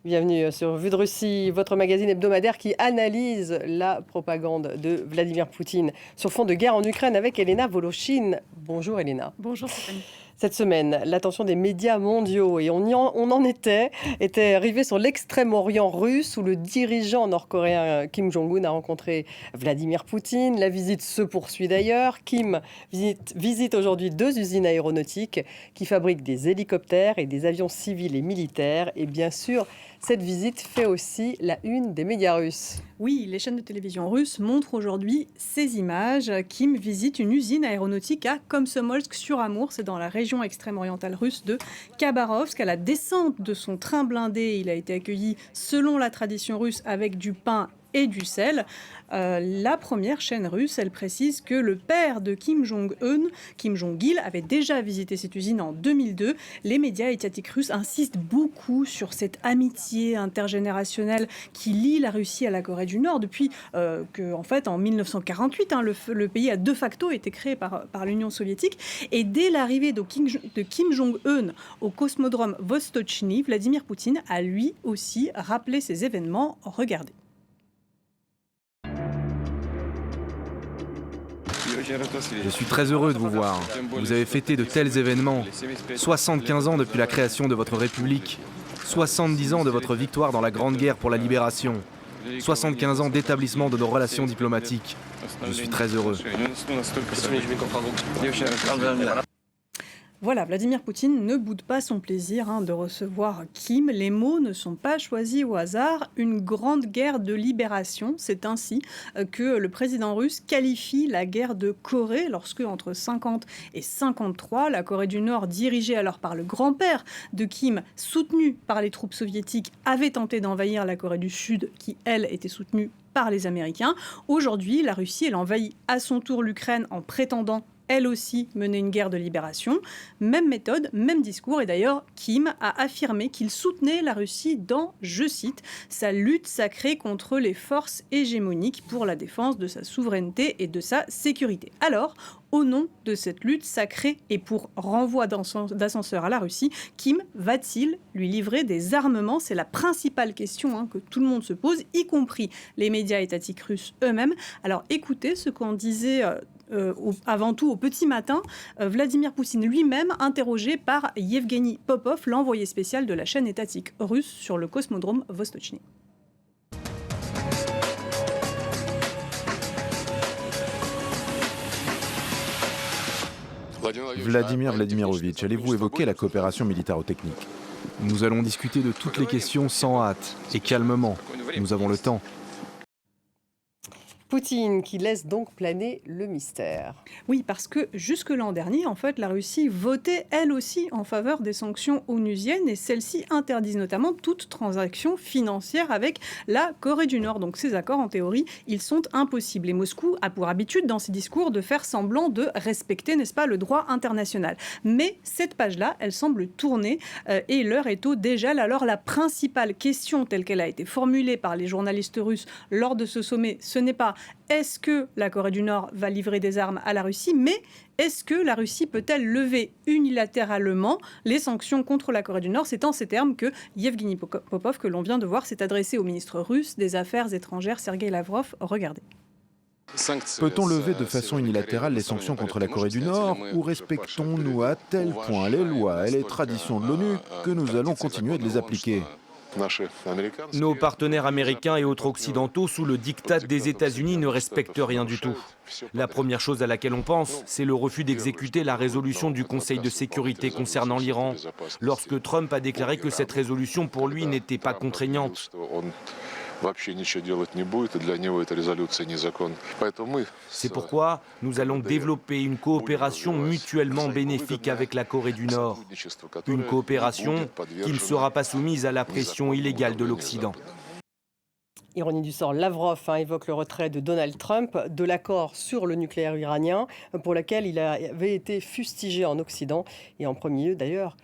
Bienvenue sur Vue de Russie, votre magazine hebdomadaire qui analyse la propagande de Vladimir Poutine sur fond de guerre en Ukraine avec Elena Voloshin. Bonjour Elena. Bonjour Stéphanie. Cette semaine, l'attention des médias mondiaux, et on en était arrivé sur l'extrême-orient russe où le dirigeant nord-coréen Kim Jong-un a rencontré Vladimir Poutine. La visite se poursuit d'ailleurs. Kim visite aujourd'hui 2 usines aéronautiques qui fabriquent des hélicoptères et des avions civils et militaires. Et bien sûr, cette visite fait aussi la une des médias russes. Oui, les chaînes de télévision russes montrent aujourd'hui ces images. Kim visite une usine aéronautique à Komsomolsk-sur-Amour, c'est dans la région extrême-orientale russe de Khabarovsk. À la descente de son train blindé, il a été accueilli selon la tradition russe avec du pain et du sel. La première chaîne russe, elle précise que le père de Kim Jong-un, Kim Jong-il, avait déjà visité cette usine en 2002. Les médias étatiques russes insistent beaucoup sur cette amitié intergénérationnelle qui lie la Russie à la Corée du Nord depuis en 1948, le pays a de facto été créé par l'Union soviétique. Et dès l'arrivée de Kim Jong-un au cosmodrome Vostochny, Vladimir Poutine a lui aussi rappelé ces événements. Regardez. Je suis très heureux de vous voir. Vous avez fêté de tels événements. 75 ans depuis la création de votre République. 70 ans de votre victoire dans la Grande Guerre pour la libération. 75 ans d'établissement de nos relations diplomatiques. Je suis très heureux. Voilà, Vladimir Poutine ne boude pas son plaisir de recevoir Kim. Les mots ne sont pas choisis au hasard. Une grande guerre de libération, c'est ainsi que le président russe qualifie la guerre de Corée lorsque, entre 50 et 53, la Corée du Nord, dirigée alors par le grand-père de Kim, soutenue par les troupes soviétiques, avait tenté d'envahir la Corée du Sud, qui, elle, était soutenue par les Américains. Aujourd'hui, la Russie, elle envahit à son tour l'Ukraine en prétendant elle aussi mener une guerre de libération. Même méthode, même discours. Et d'ailleurs, Kim a affirmé qu'il soutenait la Russie dans, je cite, sa lutte sacrée contre les forces hégémoniques pour la défense de sa souveraineté et de sa sécurité. Alors, au nom de cette lutte sacrée et pour renvoi d'ascenseur à la Russie, Kim va-t-il lui livrer des armements? C'est la principale question que tout le monde se pose, y compris les médias étatiques russes eux-mêmes. Alors écoutez ce qu'en disait avant tout au petit matin, Vladimir Poutine lui-même, interrogé par Yevgeny Popov, l'envoyé spécial de la chaîne étatique russe sur le cosmodrome Vostochny. Vladimir Vladimirovitch, allez-vous évoquer la coopération militaro-technique? Nous allons discuter de toutes les questions sans hâte et calmement. Nous avons le temps. Poutine qui laisse donc planer le mystère. Oui, parce que jusque l'an dernier, en fait, la Russie votait elle aussi en faveur des sanctions onusiennes et celles-ci interdisent notamment toute transaction financière avec la Corée du Nord. Donc ces accords, en théorie, ils sont impossibles. Et Moscou a pour habitude, dans ses discours, de faire semblant de respecter, n'est-ce pas, le droit international. Mais cette page-là, elle semble tourner et l'heure est au dégel. Alors la principale question telle qu'elle a été formulée par les journalistes russes lors de ce sommet, ce n'est pas est-ce que la Corée du Nord va livrer des armes à la Russie, mais est-ce que la Russie peut-elle lever unilatéralement les sanctions contre la Corée du Nord? C'est en ces termes que Yevgeny Popov, que l'on vient de voir, s'est adressé au ministre russe des Affaires étrangères, Sergei Lavrov. Regardez. Peut-on lever de façon unilatérale les sanctions contre la Corée du Nord ou respectons-nous à tel point les lois et les traditions de l'ONU que nous allons continuer de les appliquer? Nos partenaires américains et autres occidentaux, sous le diktat des États-Unis, ne respectent rien du tout. La première chose à laquelle on pense, c'est le refus d'exécuter la résolution du Conseil de sécurité concernant l'Iran, lorsque Trump a déclaré que cette résolution, pour lui, n'était pas contraignante. C'est pourquoi nous allons développer une coopération mutuellement bénéfique avec la Corée du Nord. Une coopération qui ne sera pas soumise à la pression illégale de l'Occident. Ironie du sort, Lavrov évoque le retrait de Donald Trump de l'accord sur le nucléaire iranien pour lequel il avait été fustigé en Occident et en premier lieu d'ailleurs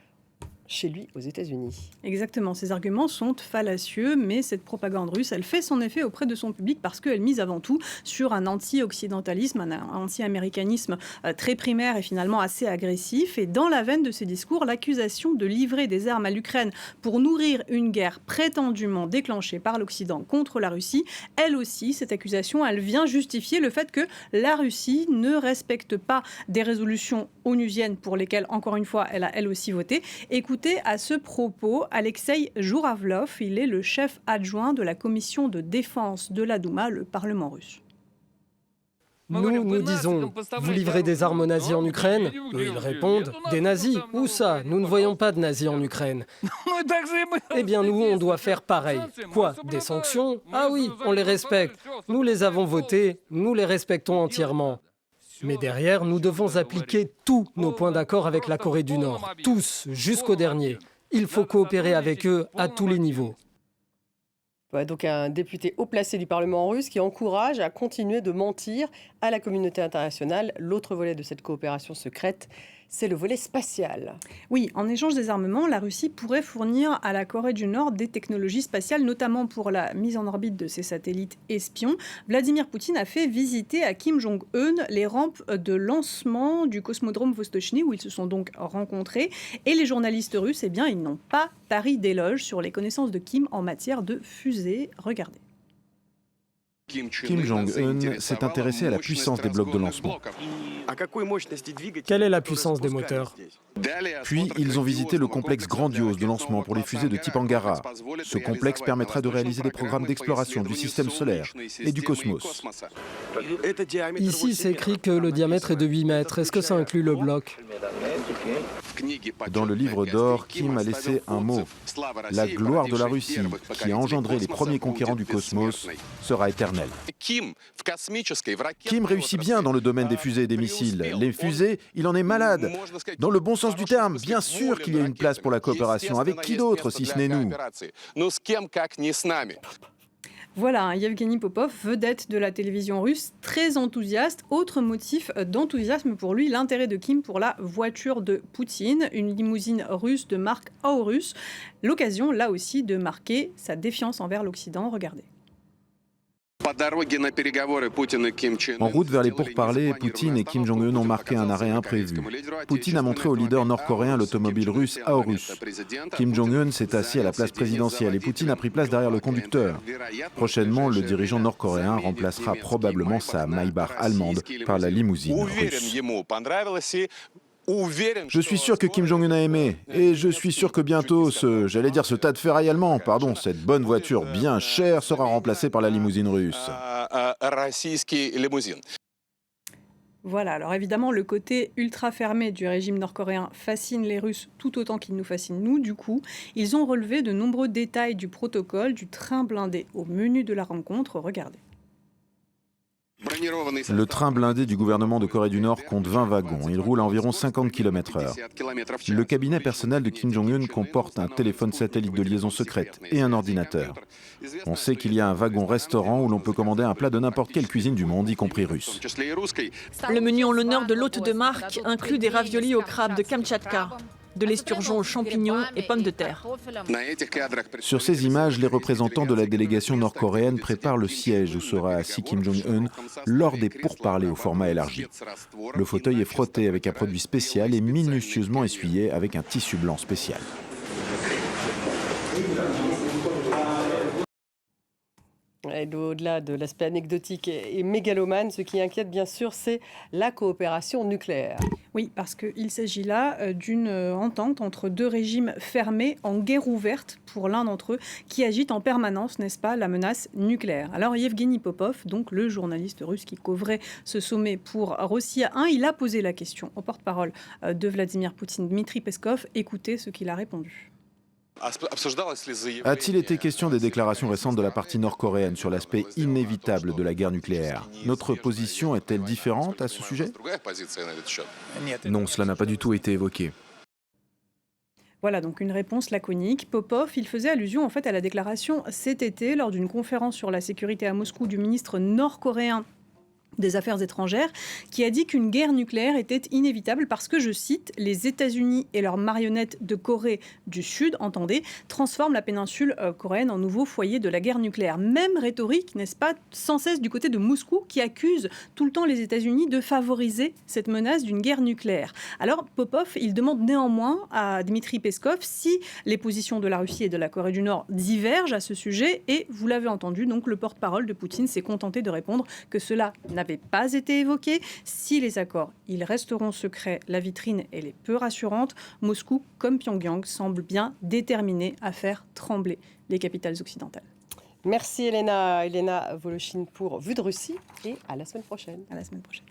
chez lui aux États-Unis. Exactement, ces arguments sont fallacieux, mais cette propagande russe, elle fait son effet auprès de son public parce qu'elle mise avant tout sur un anti-occidentalisme, un anti-américanisme très primaire et finalement assez agressif. Et dans la veine de ces discours, l'accusation de livrer des armes à l'Ukraine pour nourrir une guerre prétendument déclenchée par l'Occident contre la Russie, elle aussi, cette accusation, elle vient justifier le fait que la Russie ne respecte pas des résolutions onusiennes pour lesquelles, encore une fois, elle a elle aussi voté. Écoutez à ce propos Alexei Jouravlov, il est le chef adjoint de la commission de défense de la Douma, le Parlement russe. Nous disons, vous livrez des armes aux nazis en Ukraine? Eux, ils répondent, des nazis? Où ça? Nous ne voyons pas de nazis en Ukraine. Eh bien, nous, on doit faire pareil. Quoi? Des sanctions? Ah oui, on les respecte. Nous les avons votées, nous les respectons entièrement. Mais derrière, nous devons appliquer tous nos points d'accord avec la Corée du Nord. Tous, jusqu'au dernier. Il faut coopérer avec eux à tous les niveaux. Ouais, donc un député haut placé du Parlement russe qui encourage à continuer de mentir à la communauté internationale. L'autre volet de cette coopération secrète, c'est le volet spatial. Oui, en échange des armements, la Russie pourrait fournir à la Corée du Nord des technologies spatiales, notamment pour la mise en orbite de ses satellites espions. Vladimir Poutine a fait visiter à Kim Jong-un les rampes de lancement du cosmodrome Vostochny, où ils se sont donc rencontrés. Et les journalistes russes, eh bien, ils n'ont pas tari d'éloges sur les connaissances de Kim en matière de fusées. Regardez. Kim Jong-un s'est intéressé à la puissance des blocs de lancement. Quelle est la puissance des moteurs? Puis, ils ont visité le complexe grandiose de lancement pour les fusées de type Angara. Ce complexe permettra de réaliser des programmes d'exploration du système solaire et du cosmos. Ici, c'est écrit que le diamètre est de 8 mètres. Est-ce que ça inclut le bloc? Dans le livre d'or, Kim a laissé un mot. La gloire de la Russie, qui a engendré les premiers conquérants du cosmos, sera éternelle. Kim réussit bien dans le domaine des fusées et des missiles. Les fusées, il en est malade. Dans le bon sens du terme, bien sûr qu'il y a une place pour la coopération. Avec qui d'autre, si ce n'est nous? Voilà, Yevgeny Popov, vedette de la télévision russe, très enthousiaste. Autre motif d'enthousiasme pour lui, l'intérêt de Kim pour la voiture de Poutine, une limousine russe de marque Aurus. L'occasion, là aussi, de marquer sa défiance envers l'Occident. Regardez. En route vers les pourparlers, Poutine et Kim Jong-un ont marqué un arrêt imprévu. Poutine a montré au leader nord-coréen l'automobile russe Aurus. Kim Jong-un s'est assis à la place présidentielle et Poutine a pris place derrière le conducteur. Prochainement, le dirigeant nord-coréen remplacera probablement sa Maybach allemande par la limousine russe. Je suis sûr que Kim Jong-un a aimé, et je suis sûr que bientôt ce tas de ferraille allemand, cette bonne voiture bien chère sera remplacée par la limousine russe. Voilà, alors évidemment, le côté ultra fermé du régime nord-coréen fascine les Russes tout autant qu'il nous fascine nous. Du coup, ils ont relevé de nombreux détails du protocole du train blindé au menu de la rencontre. Regardez. Le train blindé du gouvernement de Corée du Nord compte 20 wagons. Il roule à environ 50 km/h. Le cabinet personnel de Kim Jong-un comporte un téléphone satellite de liaison secrète et un ordinateur. On sait qu'il y a un wagon-restaurant où l'on peut commander un plat de n'importe quelle cuisine du monde, y compris russe. Le menu en l'honneur de l'hôte de marque inclut des raviolis au crabe de Kamtchatka, de l'esturgeon aux champignons et pommes de terre. Sur ces images, les représentants de la délégation nord-coréenne préparent le siège où sera assis Kim Jong-un lors des pourparlers au format élargi. Le fauteuil est frotté avec un produit spécial et minutieusement essuyé avec un tissu blanc spécial. Et au-delà de l'aspect anecdotique et mégalomane, ce qui inquiète bien sûr, c'est la coopération nucléaire. Oui, parce qu'il s'agit là d'une entente entre deux régimes fermés en guerre ouverte pour l'un d'entre eux, qui agite en permanence, n'est-ce pas, la menace nucléaire. Alors Yevgeny Popov, donc le journaliste russe qui couvrait ce sommet pour Rossiya 1, il a posé la question au porte-parole de Vladimir Poutine, Dmitri Peskov. Écoutez ce qu'il a répondu. A-t-il été question des déclarations récentes de la partie nord-coréenne sur l'aspect inévitable de la guerre nucléaire? Notre position est-elle différente à ce sujet? Non, cela n'a pas du tout été évoqué. Voilà donc une réponse laconique. Popov, il faisait allusion en fait à la déclaration cet été lors d'une conférence sur la sécurité à Moscou du ministre nord-coréen des Affaires étrangères, qui a dit qu'une guerre nucléaire était inévitable parce que, je cite, « les États-Unis et leurs marionnettes de Corée du Sud, entendez, transforment la péninsule coréenne en nouveau foyer de la guerre nucléaire ». Même rhétorique, n'est-ce pas, sans cesse du côté de Moscou, qui accuse tout le temps les États-Unis de favoriser cette menace d'une guerre nucléaire. Alors, Popov, il demande néanmoins à Dmitri Peskov si les positions de la Russie et de la Corée du Nord divergent à ce sujet. Et vous l'avez entendu, donc le porte-parole de Poutine s'est contenté de répondre que cela n'avait pas été évoqué. Si les accords, ils resteront secrets, la vitrine, elle est peu rassurante. Moscou, comme Pyongyang, semble bien déterminé à faire trembler les capitales occidentales. Merci Elena Voloshin pour Vue de Russie et à la semaine prochaine. À la semaine prochaine.